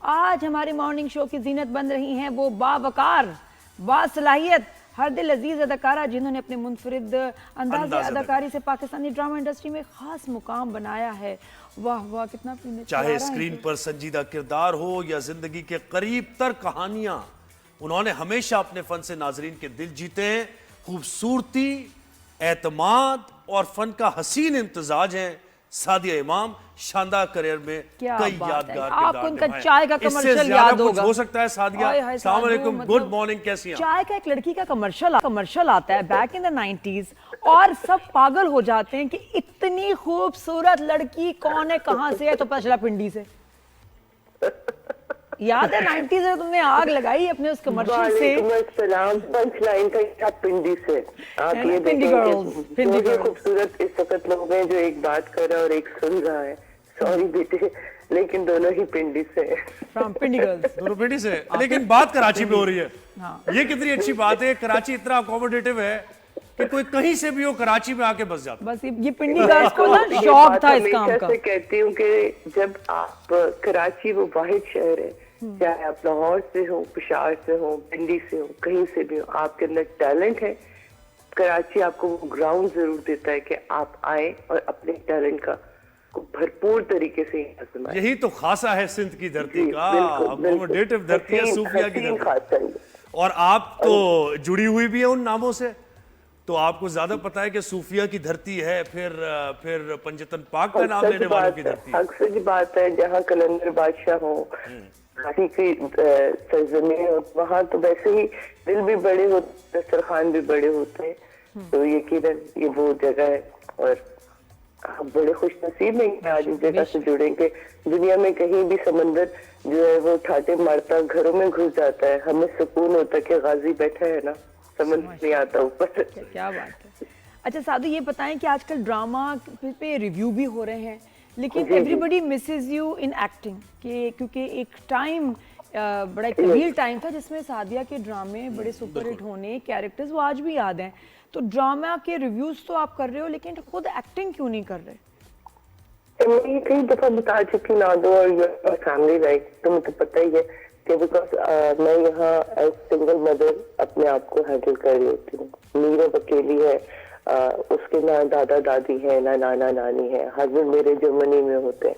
आज हमारे morning show की जीनत बन रही हैं वो बावकार, बासलाहियत, हर दिल अजीज अदाकारा जिन्होंने अपने मुनफरिद अंदाज़ अदाकारी से पाकिस्तानी ड्रामा इंडस्ट्री में खास मुकाम बनाया है। वाह वाह, कितना चाहे स्क्रीन पर संजीदा किरदार हो या जिंदगी के करीब तर कहानियां, उन्होंने हमेशा अपने फन से नाजरीन के दिल जीते हैं। खूबसूरती, एतमाद और फन का हसीन इम्तजाज है सादिया इमाम। शानदार करियर में कई यादगार आपको उनका चाय का कमर्शियल याद होगा। हो सकता है सादिया। अस्सलाम वालेकुम, गुड मॉर्निंग, कैसी हैं? चाय का एक लड़की का कमर्शियल आता है बैक इन द 90s और सब पागल हो जाते हैं कि इतनी खूबसूरत लड़की कौन है, कहां से है, तो पता चला पिंडी से। याद है 90s में तुमने आग लगाई अपने उस कमर्शियल से। सलाम, पंच लाइन का पिंडी से। आप ये पिंडी गर्ल्स खूबसूरत इस वक्त लोग हैं जो एक बात कर रहा है और एक सुन रहा है। सॉरी बेटे, लेकिन दोनों ही पिंडी से। पिंडी गर्ल्स दोनों पिंडी से, लेकिन बात कराची में हो रही है। हाँ। ये कितनी अच्छी बात है। कराची इतना अकोमोडेटिव है कि कोई कहीं से भी हो कराची में आके बस जाता। बस ये पिंडी गर्ल्स को ना शौक था इस काम का। कहती हूँ कि जब आप कराची वो वाहिद शहर है, चाहे आप लाहौर से हो, पेशावर से हो, पिंडी से हो, कहीं से भी हो, आपके अंदर टैलेंट है, कराची आपको वो ग्राउंड जरूर देता है कि आप आए और अपने टैलेंट का भरपूर तरीके से आजमाएं। यही तो खासा है सिंध की धरती का, अकोमोडेटिव धरती है, सूफिया की धरती। और आप तो जुड़ी हुई भी है उन नामों से, तो आपको ज्यादा पता है कि सूफिया की धरती है, फिर पंजतन पाक का नाम लेने वालों की धरती है। अक्सर की बात है, जहाँ कलंदर बादशाह हो, घाटी की सरजमीन हो, वहाँ तो वैसे ही दिल भी बड़े होते, दस्तरखान भी बड़े होते हैं। तो यकीनन ये वो जगह है और हम बड़े खुश नसीब हैं आज इस जगह से जुड़ेंगे। दुनिया में कहीं भी समंदर जो है वो ठाटे मारता घरों में घुस जाता है, हमें सुकून होता है कि गाजी बैठा है ना, समझ नहीं आता ऊपर। क्या बात है। अच्छा सादू, ये बताएं कि आजकल ड्रामा पे रिव्यू भी हो रहे हैं, लेकिन everybody Mrs you in acting, क्योंकि एक टाइम बड़ा तवील टाइम था जिसमें सादिया के ड्रामे बड़े सुपरहिट होने, कैरेक्टर्स वो आज भी याद हैं। तो ड्रामा के रिव्यूज तो आप कर रहे हो, लेकिन खुद एक्टिंग क्यों नहीं कर रहे? मैं कई दफा बता चुकी नादो और फैमिली लाइफ, तुम्हें तो पता ही है कि बिकॉज मैं यहाँ एज सिंगल मदर अपने आप को हैंडल कर रही होती हूँ। मीरा अकेली है, उसके ना दादा दादी है, ना नाना नानी है, हस्बैंड मेरे जर्मनी में होते हैं।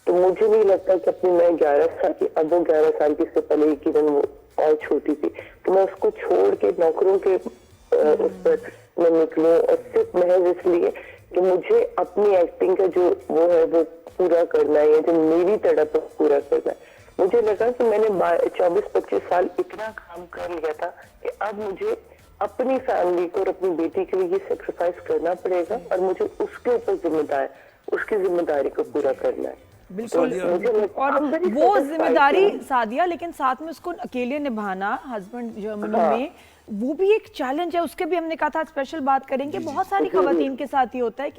तो मुझे नहीं लगता कि अपनी मैं 11 साल की, अब वो 11 साल की, से पहले ही किरण वो और छोटी थी, तो मैं उसको छोड़ के नौकरों के उस पर मैं निकलूं, और सिर्फ महज इसलिए कि मुझे अपनी एक्टिंग का जो वो है वो पूरा करना है, जो मेरी तड़प पूरा करना है। मुझे लगा कि मैंने 24-25 साल इतना काम कर लिया था कि अब मुझे अपनी फैमिली को और अपनी बेटी के लिए ये सेक्रीफाइस करना पड़ेगा और मुझे उसकी जिम्मेदारी को पूरा करना है। बिल्कुल। और वो जिम्मेदारी सादिया, लेकिन साथ में उसको अकेले निभाना, हस्बैंड जर्मनी में, वो भी एक चैलेंज है। उसके भी हमने कहा था स्पेशल बात करेंगे। बहुत सारी खवातीन के साथ ही होता है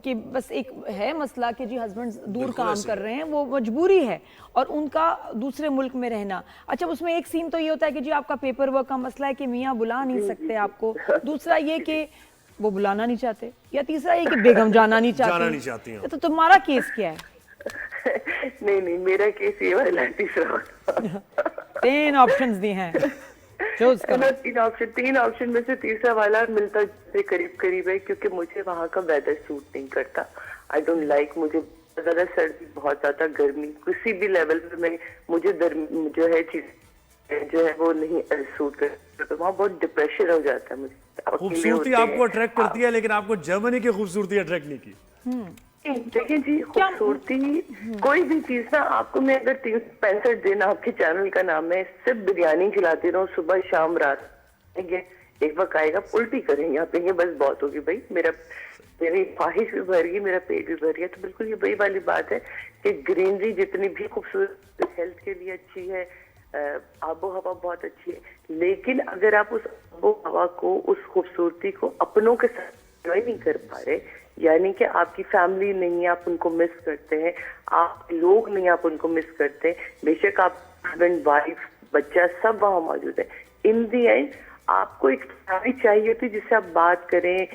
कि बस एक है मसला कि जी हस्बैंड दूर काम कर रहे हैं, वो मजबूरी है और उनका दूसरे मुल्क में रहना। अच्छा, उसमें एक सीन तो ये होता है कि जी आपका पेपर वर्क का मसला है कि मियाँ बुला नहीं सकते आपको, दूसरा ये कि वो बुलाना नहीं चाहते, या तीसरा ये कि बेगम जाना नहीं चाहती। तो तुम्हारा केस क्या है? नहीं, मेरा केस ये वाला है, तीसरा। 3 ऑप्शंस दिए हैं, चूज करो। 3 ऑप्शन में से तीसरा वाला मिलता से करीब है, क्योंकि मुझे वहाँ का वेदर सूट नहीं करता। आई डोंट लाइक, मुझे ज्यादा सर्दी, बहुत ज्यादा गर्मी, किसी भी लेवल पे मुझे जो है चीज जो है वो नहीं सूट करता। तो वहाँ बहुत डिप्रेशन हो जाता है मुझे। खूबसूरती आपको अट्रैक्ट करती है, लेकिन आपको जर्मनी की खूबसूरती अट्रैक्ट नहीं की। देखिए जी, खूबसूरती कोई भी चीज ना, आपको मैं अगर 365 दिन, आपके चैनल का नाम है, सिर्फ बिरयानी खिलाती रहूं सुबह शाम रात, एक वक्त आएगा उल्टी करेंगे, आप कहेंगे बस बहुत होगी भाई, मेरी ख्वाहिश भी भर गई, मेरा पेट भी भर गया। तो बिल्कुल ये वही वाली बात है कि ग्रीनरी जितनी भी खूबसूरत, हेल्थ के लिए अच्छी है, आबो हवा बहुत अच्छी है, लेकिन अगर आप उस आबो हवा को, उस खूबसूरती को अपनों के साथ एंजॉय नहीं कर पा रहे, यानी कि आपकी फैमिली नहीं, आप उनको मिस करते हैं, आप लोग नहीं, आप उनको मिस करते हैं, बेशक आप हस्बैंड, वाइफ, बच्चा सब वहाँ मौजूद है, इन दी एंड आपको एक फैमिली चाहिए होती है जिससे आप बात करें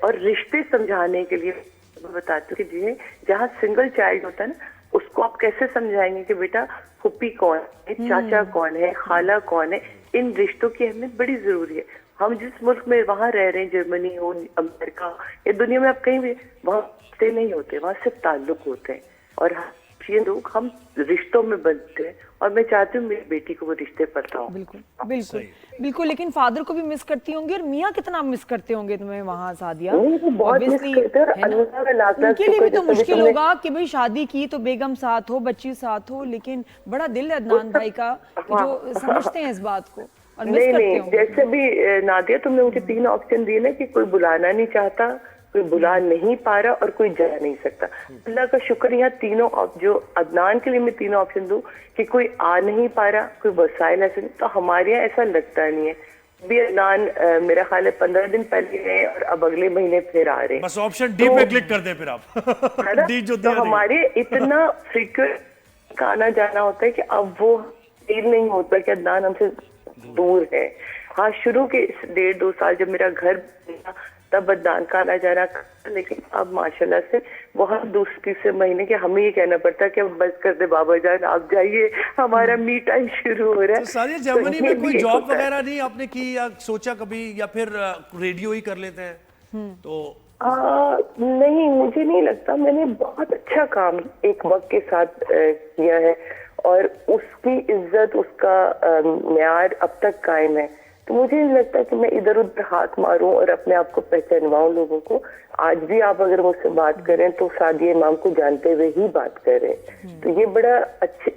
और रिश्ते समझाने के लिए। मैं बताती हूँ कि जहाँ सिंगल चाइल्ड होता है ना, उसको आप कैसे समझाएंगे कि बेटा फुप्पी कौन है, चाचा कौन है, खाला कौन है? इन रिश्तों की अहमियत बड़ी जरूरी है। हम जिस मुल्क में वहां रह रहे हैं, जर्मनी हो, अमेरिका या दुनिया में आप कहीं भी, वहां रिश्ते नहीं होते, वहां सिर्फ ताल्लुक होते हैं। और ये लोग हम रिश्तों में बनते हैं, और मैं चाहती हूँ मेरी बेटी को वो रिश्ते पता हो। बिल्कुल बिल्कुल बिल्कुल। लेकिन फादर को भी मिस करती होंगी, और मियाँ कितना मिस करते होंगे तुम्हें वहाँ सादिया? नहीं, वो बहुत मिस Obviously, करते हैं, और है ना? अल्लाह का लाख लाख उनके लिए भी शुक्र तो जैसे भी मुश्किल तुमने- होगा कि भाई शादी की तो बेगम साथ हो, बच्ची साथ हो, लेकिन बड़ा दिल है अदनान भाई का कि जो समझते हैं इस बात को और मिस नहीं करते नहीं, होंगे। जैसे भी नादिया तुमने उनके 3 ऑप्शन दिए ना, कि कोई बुलाना नहीं चाहता, कोई बुला नहीं पा रहा, और कोई जा नहीं सकता। अल्लाह का शुक्र, यहाँ तीनों जो अदनान के लिए मैं 3 ऑप्शन दूं कि कोई आ नहीं पा रहा, कोई वसाइल ऐसे नहीं, तो हमारे यहाँ ऐसा लगता नहीं है। भी अदनान मेरा ख्याल है 15 दिन पहले गए, और अब अगले महीने फिर आ रहे हैं। बस ऑप्शन डी पे क्लिक कर दें फिर आप है ना? डी जो तो दिया हमारे इतना फ्रीक्वेंट का आना जाना होता है कि अब वो फील नहीं होता कि अदनान हमसे दूर है। हाँ, शुरू के 1.5-2 साल जब मेरा घर बना, तब अदनान का आना जाना, लेकिन अब माशाल्लाह से वो हर दूसरे तीसरे महीने के हमें ये कहना पड़ता है कि अब बस कर दे बाबा जान, आप जाइए, हमारा मी टाइम शुरू हो रहा है। तो सारी तो जर्मनी ये में भी कोई एक जॉब होता है। वगैरह नहीं आपने की या सोचा कभी, या फिर रेडियो ही कर लेते हैं? तो नहीं, मुझे नहीं लगता। मैंने बहुत अच्छा काम एक वक्त के साथ किया है, और उसकी इज्जत, उसका म्यार अब तक कायम है। तो मुझे नहीं लगता कि मैं इधर उधर हाथ मारूं और अपने आप को पहचानवाऊं लोगों को। आज भी आप अगर मुझसे बात करें तो सादिया इमाम को जानते हुए ही बात कर रहे हैं। तो ये बड़ा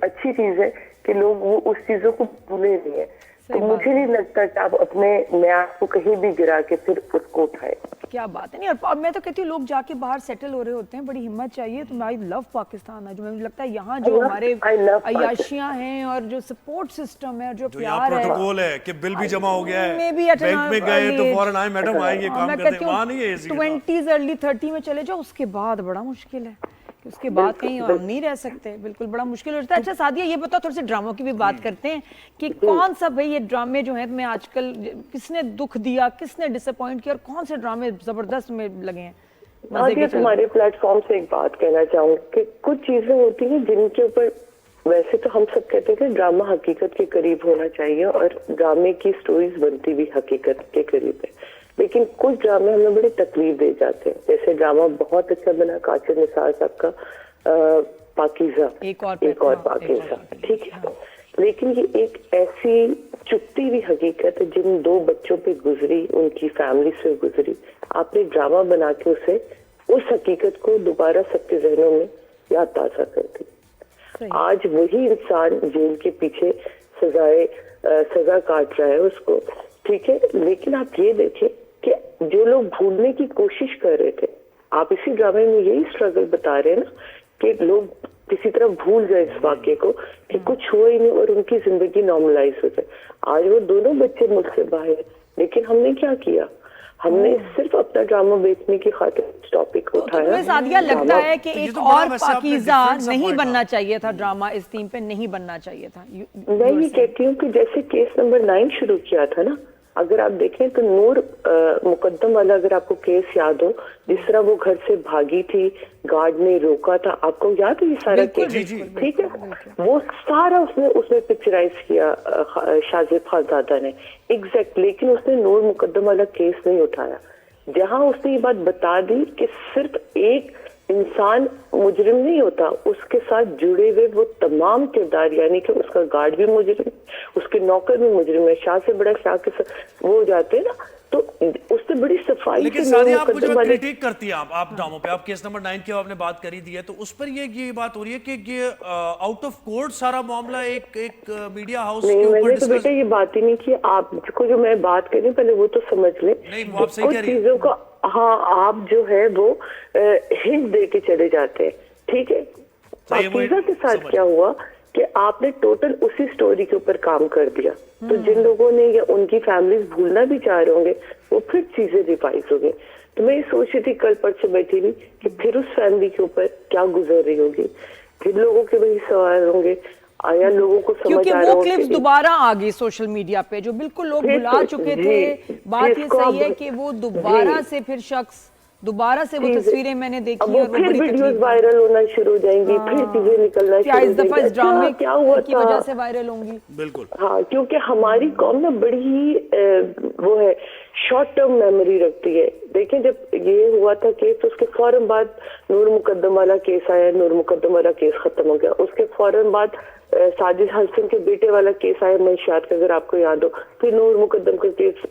अच्छी चीज है कि लोग वो उस चीजों को भूले नहीं है। तो मुझे नहीं लगता कि आप अपने म्यार को कहीं भी गिरा के फिर उसको उठाए। क्या बात है। नहीं, और मैं तो कहती हूँ लोग जाके बाहर सेटल हो रहे होते हैं, बड़ी हिम्मत चाहिए। तो आई लव पाकिस्तान है, जो मुझे लगता है यहाँ जो हमारे अयाशियाँ हैं और जो सपोर्ट सिस्टम है, जो यहाँ प्यार है, प्रोटोकॉल है कि बिल भी जमा हो गया है, में भी बैंक में गए तो फौरन आए, मैडम आएंगे काम मैं करते कहती हैं, वहाँ नहीं है इसी के साथ। 20s अर्ली 30 में चले जाओ, उसके बाद बड़ा मुश्किल है कि उसके बाद कहीं हम नहीं रह सकते। बिल्कुल बड़ा मुश्किल होता है। अच्छा सादिया, ये बताओ, थोड़े से ड्रामों की भी बात करते हैं कि कौन सा भाई ये ड्रामे जो हैं में आजकल किसने दुख दिया, किसने डिसअपॉइंट किया, और कौन से ड्रामे जबरदस्त में लगे हैं? आज तुम्हारे प्लेटफॉर्म से एक बात कहना चाहूंगी कि कुछ चीजें होती हैं जिनके ऊपर, वैसे तो हम सब कहते हैं कि ड्रामा हकीकत के करीब होना चाहिए, और ड्रामे की स्टोरीज बनती भी हकीकत के करीब है, लेकिन कुछ ड्रामे हमें बड़े तकलीफ दे जाते हैं। जैसे ड्रामा बहुत अच्छा बना काशिफ निसार साहब का पाकीज़ा, एक और पाकीज़ा, ठीक है, लेकिन ये एक ऐसी चुपती हुई हकीकत है जिन 2 बच्चों पे गुजरी, उनकी फैमिली से गुजरी। आपने ड्रामा बना के उसे, उस हकीकत को दोबारा सबके जहनों में याद ताजा कर दी। आज वही इंसान जेल के पीछे सजा काट रहा है उसको, ठीक है, लेकिन आप ये देखें कि जो लोग भूलने की कोशिश कर रहे थे, आप इसी ड्रामे में यही स्ट्रगल बता रहे हैं ना, कि लोग किसी तरह भूल जाए इस वाक्य को कि कुछ हुआ ही नहीं और उनकी जिंदगी नॉर्मलाइज हो जाए। आज वो दोनों बच्चे मुझसे बाहर, लेकिन हमने क्या किया, हमने सिर्फ अपना ड्रामा बेचने की खातिर इस टॉपिक को उठाया। तो सादिया लगता है कि तो ये एक तो बड़ा और वैसे आपने पाकीज़ा different सा नहीं point बनना कहा। चाहिए था, ड्रामा इस थीम पे नहीं बनना चाहिए था। मैं ये कहती हूँ कि जैसे केस नंबर 9 शुरू किया था ना, अगर आप देखें तो नूर मुकद्दम वाला, अगर आपको केस याद हो, जिस तरह वो घर से भागी थी, गार्ड ने रोका था, आपको याद है ये सारा केस? ठीक है, वो सारा उसने पिक्चराइज किया शाजिद खानजादा ने, एग्जैक्ट। लेकिन उसने नूर मुकद्दम वाला केस नहीं उठाया, जहां उसने ये बात बता दी कि सिर्फ एक इंसान मुजरिम नहीं होता, उसके साथ जुड़े हुए वो तमाम किरदार, यानी कि उसका गार्ड भी मुजरिम, उसके नौकर भी मुजरिम है, शाह से बड़ा शाह के साथ वो हो जाते हैं ना, तो उसने बड़ी सफाई लेकिन से सादिया आप मुझे क्रिटिक करती हैं आप ड्रामों पे, आप केस नंबर 9 की आपने बात करी दी है, तो उस पर ये बात हो रही है कि ये आउट ऑफ कोर्ट सारा मामला एक मीडिया हाउस के ऊपर मैंने तो बेटा ये बात ही नहीं की। आपको जो मैं बात करी पहले वो तो समझ ले, नहीं, आप सही कह रही हैं। चीजों का, हाँ, आप जो है वो हिंट दे के चले जाते हैं, ठीक है। पाकीज़ा के साथ क्या हुआ कि आपने टोटल उसी स्टोरी के ऊपर काम कर दिया, तो जिन लोगों ने या उनकी फैमिलीज भूलना भी चाह रहे होंगे, वो फिर चीजें रिवाइज हो गई। तो मैं ये सोच रही थी कल परसों बैठी हुई कि फिर उस फैमिली के ऊपर क्या गुजर रही होगी, फिर लोगों के वही सवाल होंगे, आया लोगों को समझ क्योंकि आ रहा वो क्लिप्स दोबारा आ गई सोशल मीडिया पे, जो बिल्कुल लोग भुला चुके थे। बात ये सही है कि वो दोबारा से फिर शख्स दोबारा से वो तस्वीरें मैंने अब देखी वो और वो फिर बड़ी वीडियोस तकलीफ वायरल होना शुरू हो जाएंगी, फिर चीजें निकलना शुरू हो इस दफा जाएंगी। इस ड्रामे क्या हुआ की था? वजह से वायरल होंगी। बिल्कुल। हाँ, क्योंकि हमारी कौम ना बड़ी ही वो है, शॉर्ट टर्म मेमोरी रखती है। देखें, जब ये हुआ था केस, तो उसके फौरन बाद नूर मुकद्दम वाला केस आया, नूर मुकद्दम वाला केस खत्म हो गया। उसके फौरन बाद साजिद हसन के बेटे वाला केस आया मंशियात का, अगर आपको याद हो, फिर नूर मुकद्दम का केस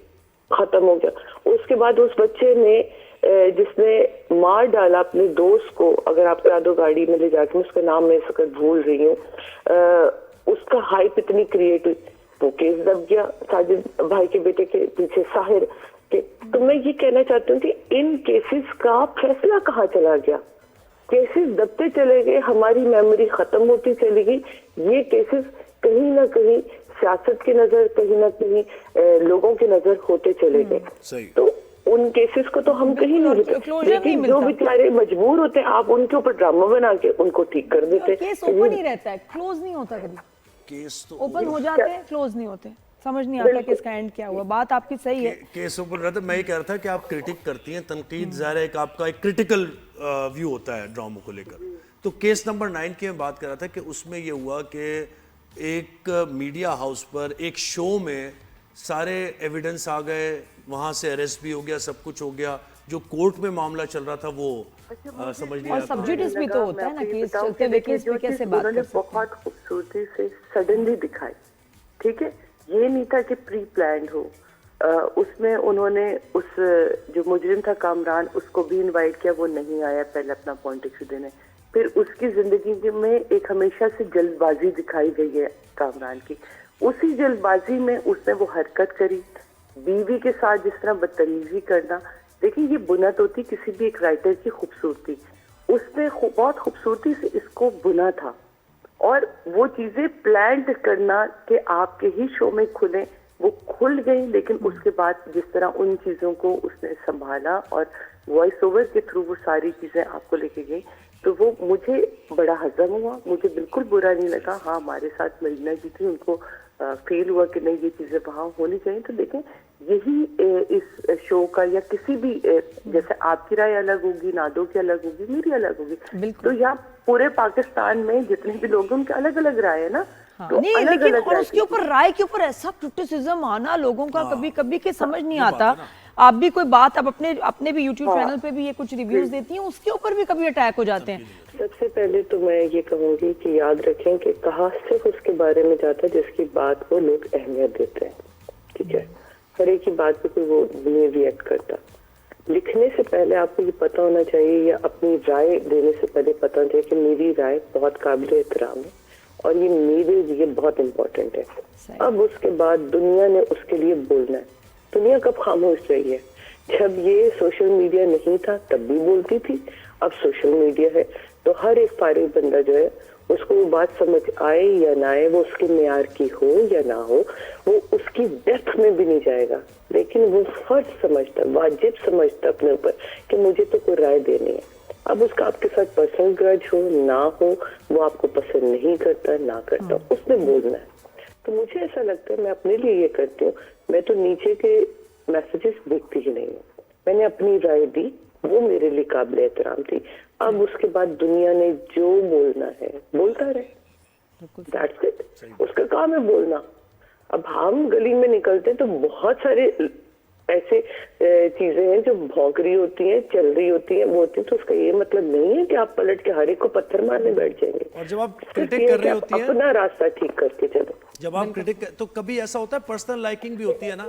खत्म हो गया। उसके बाद उस बच्चे ने जिसने मार डाला अपने दोस्त को, अगर आपको याद हो, गाड़ी में ले जाके, उसका नाम मैं इस वक्त भूल रही हूँ, उसका हाइप इतनी क्रिएट हुई, वो केस दब गया साजिद भाई के बेटे के पीछे साहिर के। तो मैं ये कहना चाहती हूँ कि इन केसेस का फैसला कहाँ चला गया? केसेस दबते चले गए, हमारी मेमोरी खत्म होती चली गई। ये केसेस कहीं ना कहीं सियासत की नजर, कहीं ना कहीं लोगों की नजर होते चले गए। सही। तो उन केसेस को तो हम कहीं नहीं बिल्कुल, लेते, closure नहीं लेकिन जो मिलता। बेचारे मजबूर होते हैं, आप उनके ऊपर ड्रामा बना के उनको ठीक कर देते केस हैं। ओपन ही रहता है, क्लोज नहीं होता कभी। केस तो ओपन हो जाते हैं, क्लोज नहीं होते। समझ नहीं आता कि इसका एंड क्या हुआ। बात आपकी सही है। केस ऊपर रहता है। मैं ये कह रहा था कि आप क्रिटिक करती हैं, तनकीद ज़ाहिर है कि आपका एक क्रिटिकल व्यू होता है ड्रामों को लेकर। तो केस नंबर 9 की मैं बात कर रहा था कि उसमें ये हुआ कि एक मीडिया हाउस पर एक शो में सारे एविडेंस आ गए, वहां से अरेस्ट भी हो गया, सब कुछ हो गया। जो कोर्ट में मामला चल रहा था वो समझ नहीं और आया। सब्जुडिस भी तो होता है ना, मैं आपको केस बताऊं चलते कि हुए केस जो पे चीज़ कैसे बात उन्होंने कर सकते हैं। बहुत खूबसूरती से सडनली दिखाई, ठीक है, ये नहीं था कि प्री प्लान्ड हो। उसमें उन्होंने उस जो मुजरिम था कामरान, उसको भी इनवाइट किया, वो नहीं आया पहले अपना पॉइंट ऑफ व्यू देने। फिर उसकी जिंदगी में एक हमेशा से जल्दबाजी दिखाई गई है कामरान की। उसी जल्दबाजी में उसने वो हरकत करी, बीवी के साथ जिस तरह बदतमीजी करना। देखिए, ये बुनत होती किसी भी एक राइटर की खूबसूरती। उसने बहुत खूबसूरती से इसको बुना था, और वो चीजें प्लान करना कि आपके ही शो में खुले, वो खुल गई। लेकिन उसके बाद जिस तरह उन चीजों को उसने संभाला और वॉइस ओवर के थ्रू वो सारी चीजें आपको लेके गई, तो वो मुझे बड़ा हजम हुआ, मुझे बिल्कुल बुरा नहीं लगा। हाँ, हमारे साथ मरीना जी थी, उनको फील हुआ कि नहीं, ये चीजें वहां होनी चाहिए। तो देखें, यही इस शो का या किसी भी जैसे आपकी राय अलग होगी, नादो की अलग होगी, मेरी अलग होगी, तो यहाँ पूरे पाकिस्तान में जितने भी लोग हैं उनके अलग अलग राय है ना। हाँ, तो नहीं, अलग लेकिन अलग और राय उसके ऊपर राय के ऊपर ऐसा क्रिटिसिज्म आना लोगों का कभी कभी के समझ नहीं ये बात आता। है ना। आप भी कोई बात, आप अपने भी यूट्यूब चैनल पे भी ये कुछ रिव्यूज देती हैं, उसके ऊपर भी कभी अटैक हो जाते हैं। सबसे पहले तो मैं ये कहूंगी कि याद रखें कि कहा सिर्फ उसके बारे में जाता है जिसकी बात को लोग अहमियत देते हैं, ठीक है। हर एक की बात पे कोई वो नहीं रिएक्ट करता। लिखने से पहले आपको ये पता होना चाहिए, या अपनी राय देने से पहले पता होना चाहिए कि मेरी राय बहुत काबिल एहतराम है और ये मेरे लिए बहुत इम्पोर्टेंट है। अब उसके बाद दुनिया ने उसके लिए बोलना है। दुनिया कब खामोश रही है? जब ये सोशल मीडिया नहीं था तब भी बोलती थी, अब सोशल मीडिया है तो हर एक फारिग बंदा जो है उसको वो बात समझ आए या ना आए, वो उसके मेयार की हो या ना हो, वो उसकी डेप्थ में भी नहीं जाएगा, लेकिन वो फर्ज समझता, वाजिब समझता अपने ऊपर कि मुझे तो कोई राय देनी है। अब उसका आपके साथ पर्सनल ग्रज हो ना हो, वो आपको पसंद नहीं करता ना करता, उसने बोलना है। तो मुझे ऐसा लगता है, मैं अपने लिए ये करती हूँ, मैं तो नीचे के मैसेजेस देखती ही नहीं हूँ। मैंने अपनी राय दी, वो मेरे लिए काबिल एहतराम थी। अब उसके बाद दुनिया ने जो बोलना है बोलता रहे, दैट्स इट। उसका काम है बोलना। अब हम गली में निकलते हैं तो बहुत सारे ऐसे चीजें हैं जो भौंक रही होती हैं, चल रही होती हैं, वो होती हैं, तो उसका ये मतलब नहीं है कि आप पलट के हर एक को पत्थर मारने बैठ जाएंगे। और जब आप क्रिटिक कर रही होती हैं, अपना रास्ता ठीक करके चलो। जब आप क्रिटिक, तो कभी ऐसा होता है पर्सनल लाइकिंग भी होती है ना,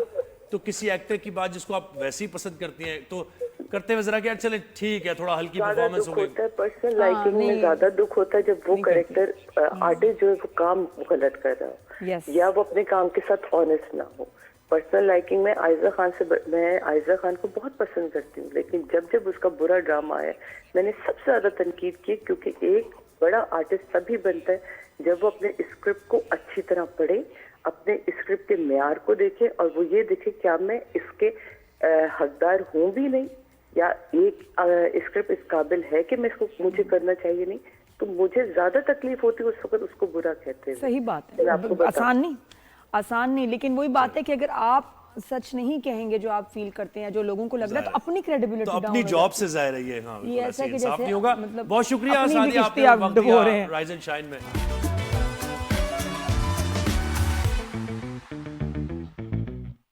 तो किसी एक्टर की बात जिसको आप वैसे ही पसंद करती हैं, तो करते हुए जरा कि यार चले ठीक है, थोड़ा हल्की परफॉर्मेंस हो गई। पर्सनल लाइकिंग में ज्यादा दुख होता है जब वो कैरेक्टर आर्टिस्ट जो है वो काम गलत कर रहा हो, या वो अपने काम के साथ ऑनेस्ट ना हो। पर्सनल लाइकिंग में आयजा खान से मैं आयजा खान को बहुत पसंद करती हूँ, लेकिन जब उसका बुरा ड्रामा आया मैंने सबसे ज्यादा तनकीद की, क्योंकि एक बड़ा आर्टिस्ट तभी बनता है जब वो अपने स्क्रिप्ट को अच्छी तरह पढ़े, अपने स्क्रिप्ट के मेयार को देखे और वो ये देखे क्या मैं इसके हकदार हूँ भी नहीं, या एक स्क्रिप्ट इस काबिल है कि मैं इसको मुझे करना चाहिए नहीं। तो मुझे ज्यादा तकलीफ होती है उस वक्त उसको बुरा कहते हैं। सही बात है, आसान नहीं, लेकिन वही बात है कि अगर आप सच नहीं कहेंगे जो आप फील करते हैं, जो लोगों को लग रहा है, तो जाहिर। अपनी क्रेडिबिलिटी तो अपनी जॉब से जाहिर है ये, हाँ ये ऐसा है कि इंसाफ जैसे नहीं होगा। मतलब बहुत शुक्रिया अपनी भी सादिया, किस्तें आपने आप वक्त डुबो दिया रहे हैं। राइज एंड शाइन में।